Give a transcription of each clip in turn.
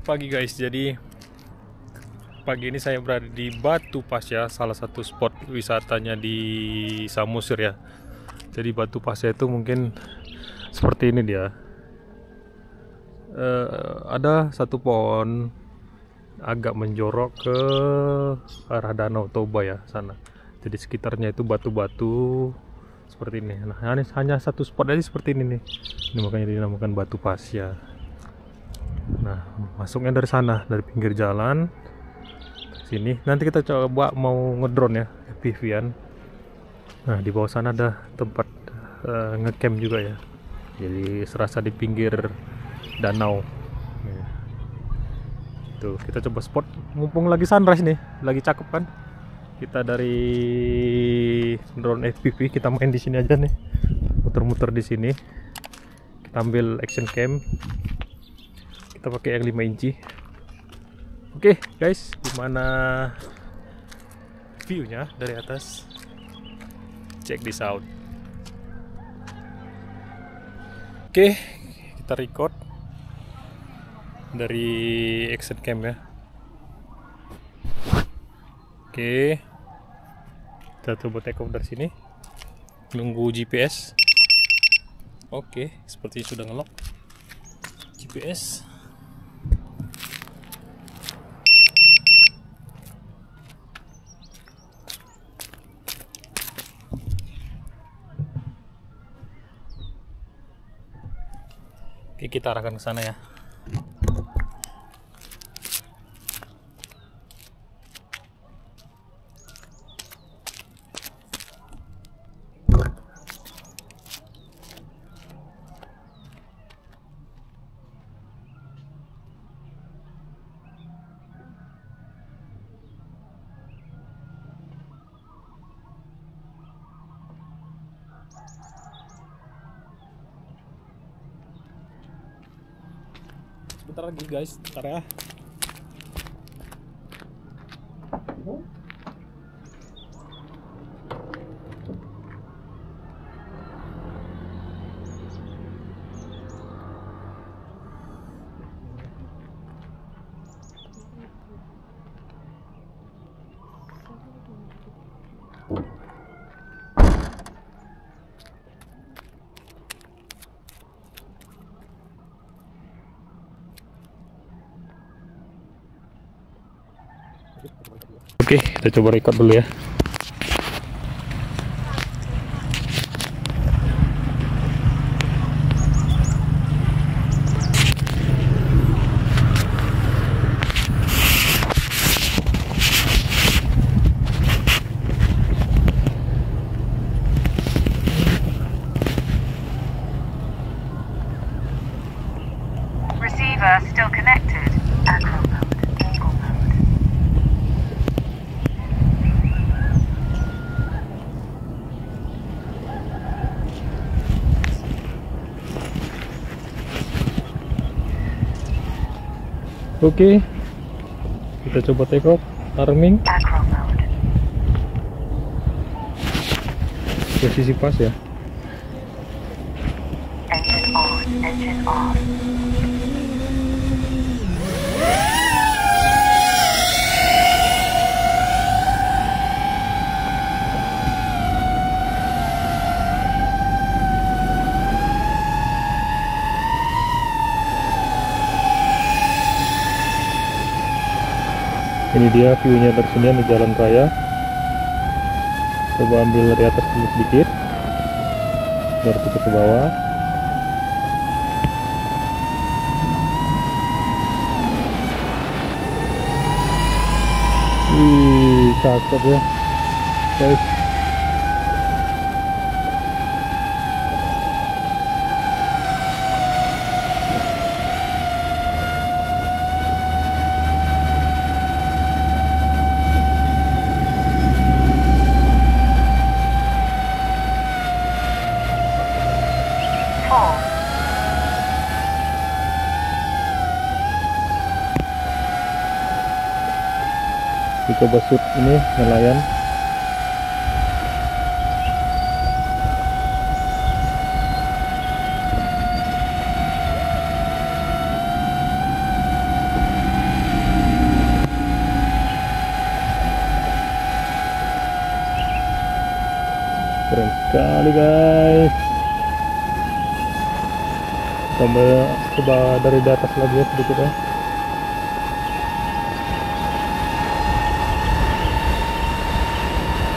Pagi guys, jadi pagi ini saya berada di Batu Pasya, salah satu spot wisatanya di Samosir ya. Jadi Batu Pasya itu mungkin seperti ini dia. Ada satu pohon agak menjorok ke arah Danau Toba ya sana. Jadi sekitarnya itu batu-batu seperti ini. Nah, hanya satu spot aja seperti ini nih. Ini makanya dinamakan Batu Pasya. Nah, masuknya dari sana, dari pinggir jalan sini. Nanti kita coba mau ngedrone ya, FPV-an. Nah, di bawah sana ada tempat ngecamp juga ya. Jadi serasa di pinggir danau. Nih. Tuh, kita coba spot. Mumpung lagi sunrise nih, lagi cakep kan? Kita dari drone FPV kita main di sini aja nih, muter-muter di sini. Kita ambil action cam. Kita pakai yang 5 inci. Oke guys, gimana view-nya dari atas? Check this out. Oke, kita record dari action cam ya. Oke, kita coba take off dari sini. Nunggu GPS. Oke, seperti sudah ngelock GPS. Oke, kita arahkan ke sana ya. Sebentar lagi guys, bentar ya. Oke, kita coba record dulu ya. Receiver still connected. Acro mode. Eagle mode. Oke, kita coba take off, arming, Acro mode. posisi pas ya. Engine on. Engine on. Ini dia view-nya dari sini di jalan raya. Coba ambil dari atas dulu sedikit, baru kita ke bawah. Wih, cakep ya guys. Four. Kita coba shoot ini nelayan. sekali guys. Coba dari atas lagi ya sedikit ya.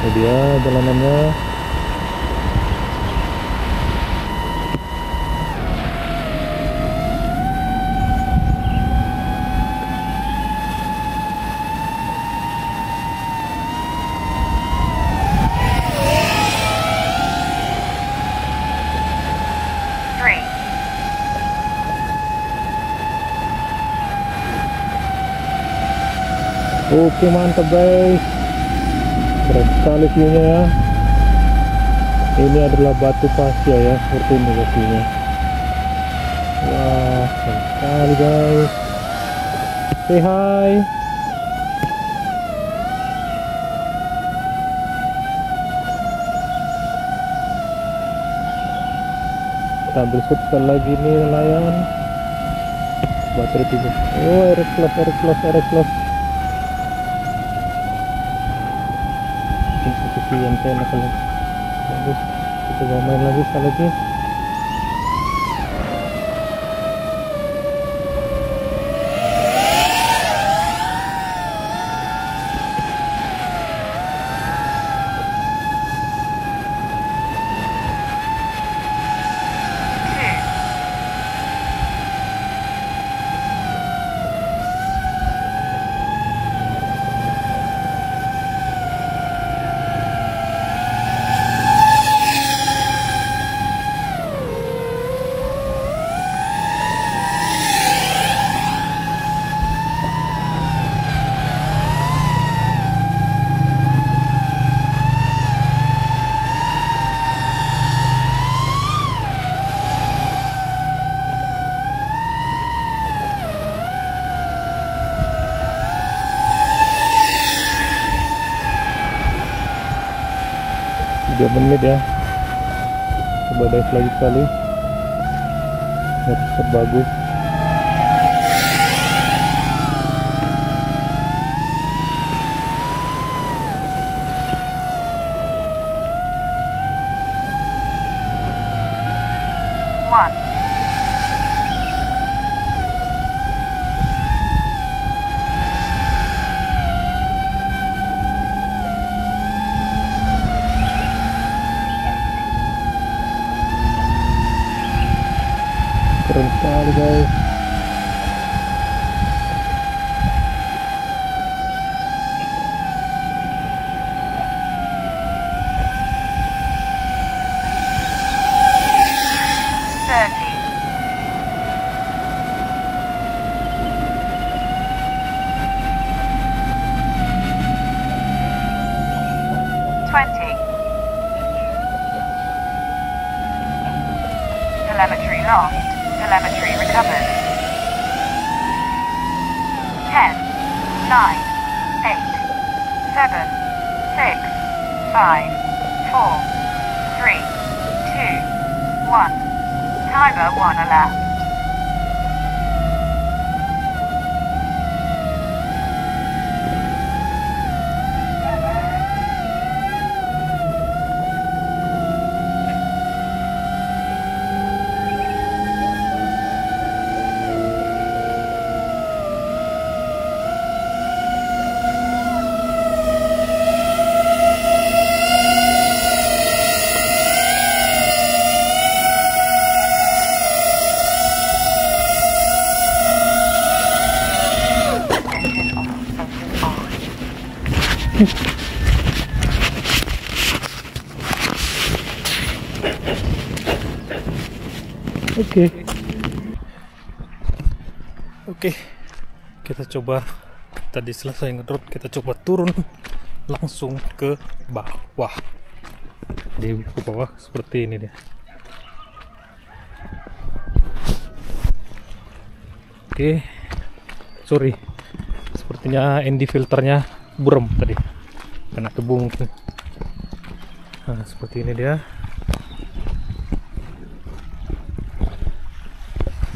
Ini dia jalanannya. Oke, mantap guys, keren sekali view-nya ya. Ini adalah batu pasir ya, seperti ini view-nya. Wah, keren sekali guys. Say hi. Kita ambil shoot sekali lagi nih nelayan. Baterai tiga. Oh, air close. Posisi yang saya enak kali. Bagus. Kita coba main lagi sekali lagi. Tiga menit ya. Coba dive lagi sekali. Tetap bagus. One. Keren sekali guys. Telemetry lost. Telemetry recovered. 10, 9, 8, 7, 6, 5, 4, 3, 2, 1. Timer 1 elapsed. Oke, kita coba. Tadi selesai ngedrop, kita coba turun langsung ke bawah. Di ke bawah seperti ini dia. Oke, sorry, sepertinya ND filternya buram tadi, kena debu mungkin. Nah, seperti ini dia.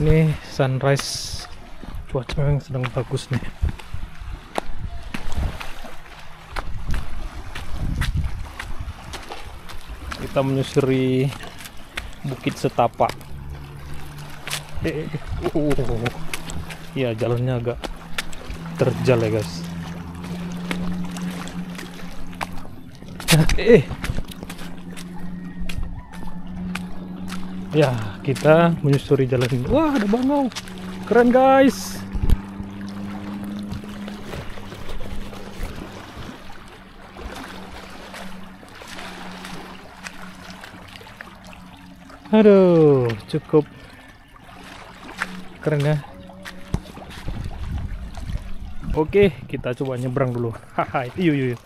Ini sunrise, cuaca memang sedang bagus nih. Kita menyusuri Bukit Setapak. Ya, jalannya agak terjal ya guys. Ya, kita menyusuri jalan ini. Wah, ada bangau. Keren guys. Aduh, cukup keren ya. Oke, kita coba nyebrang dulu. Haha, yuk.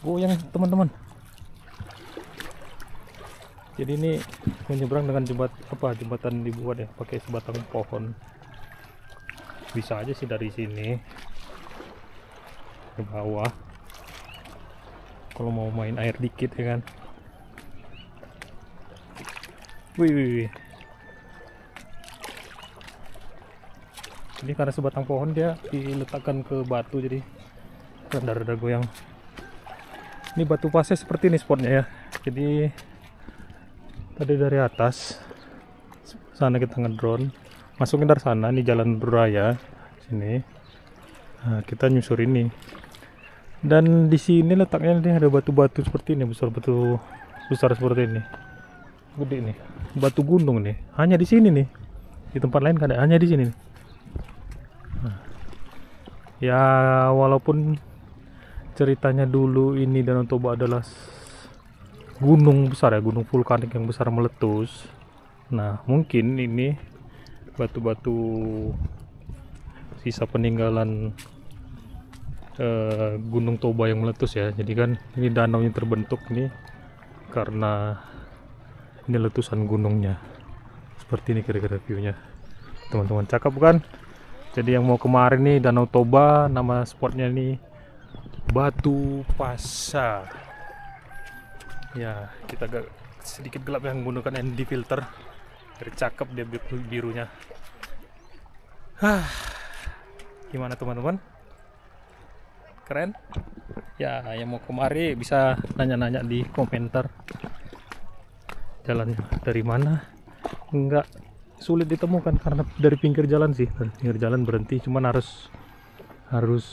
Goyang teman-teman. Jadi ini menyeberang dengan jembatan dibuat ya pakai sebatang pohon. Bisa aja sih dari sini ke bawah. Kalau mau main air dikit ya kan. Wih. Ini karena sebatang pohon dia diletakkan ke batu, jadi rada-rada goyang. Ini batu pasir seperti ini spotnya ya. Jadi tadi dari atas sana kita ngedrone, masukin dari sana, ini jalan raya sini. Nah, kita nyusur ini. Dan di sini letaknya nih ada batu-batu seperti ini, besar seperti ini. Gede nih. Batu gunung nih. Hanya di sini nih. Di tempat lain kan ada, hanya di sini nih. Nah, ya walaupun ceritanya dulu ini Danau Toba adalah gunung besar ya, gunung vulkanik yang besar meletus. Nah, mungkin ini batu-batu sisa peninggalan Gunung Toba yang meletus ya. Jadi kan ini danau yang terbentuk nih karena ini letusan gunungnya. Seperti ini kira-kira view-nya. Teman-teman, cakep kan? Jadi yang mau kemarin nih Danau Toba, nama spotnya nih Batu Pasar. Ya, kita agak sedikit gelap yang menggunakan ND filter. Dari cakep dia birunya. Gimana teman-teman? Keren? Ya, yang mau kemari bisa nanya-nanya di komentar. Jalannya dari mana? Enggak sulit ditemukan karena dari pinggir jalan sih. Dari pinggir jalan berhenti, cuman harus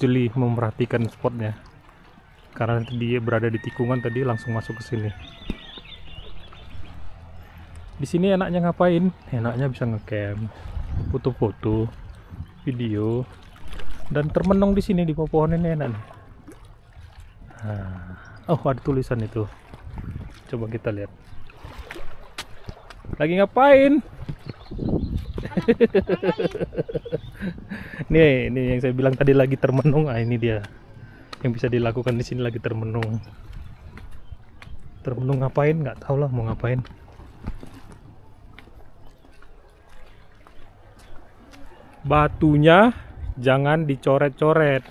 jeli memperhatikan spotnya. Karena dia berada di tikungan tadi langsung masuk ke sini. Di sini enaknya ngapain? Enaknya bisa ngecamp, foto-foto, video, dan termenung di sini di pohon ini enak nih. Oh, ada tulisan itu. Coba kita lihat. Lagi ngapain? Nih yang saya bilang tadi lagi termenung. Ini dia yang bisa dilakukan di sini, lagi termenung. Termenung ngapain? Nggak tahu lah mau ngapain. Batunya jangan dicoret-coret.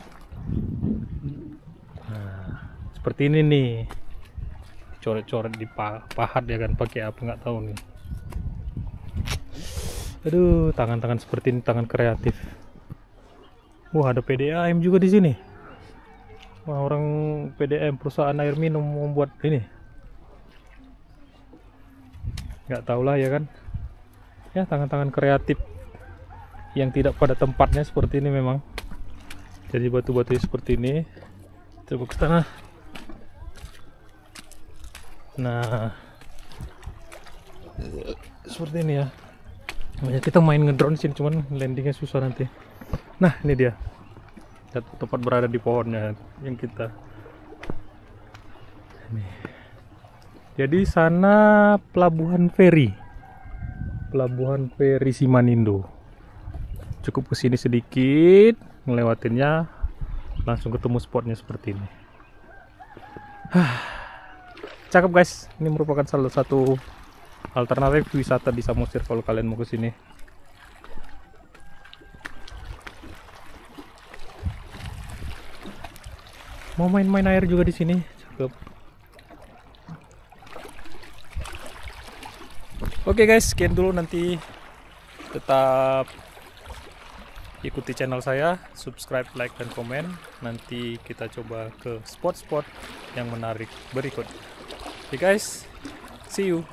Nah, seperti ini nih. Coret-coret dipahat ya kan, pakai apa nggak tahu nih. Aduh, tangan-tangan seperti ini, tangan kreatif. Wah, ada PDAM juga di sini. Wah, orang PDAM, perusahaan air minum, membuat ini. Nggak tahu lah ya kan. Ya, tangan-tangan kreatif yang tidak pada tempatnya seperti ini memang. Jadi batu-batu seperti ini. Coba ke sana. Nah, seperti ini ya. Kita main ngedrone sini, cuman landingnya susah nanti. Nah, ini dia tempat berada di pohonnya yang kita ini. Jadi sana pelabuhan feri Simanindo. Cukup kesini sedikit, ngelewatinnya langsung ketemu spotnya seperti ini. Cakep guys, ini merupakan salah satu alternatif wisata di Samosir kalau kalian mau ke sini. Mau main-main air juga di sini, cakep. Oke guys, sekian dulu, nanti tetap ikuti channel saya, subscribe, like, dan komen. Nanti kita coba ke spot-spot yang menarik berikut. Okay guys, see you.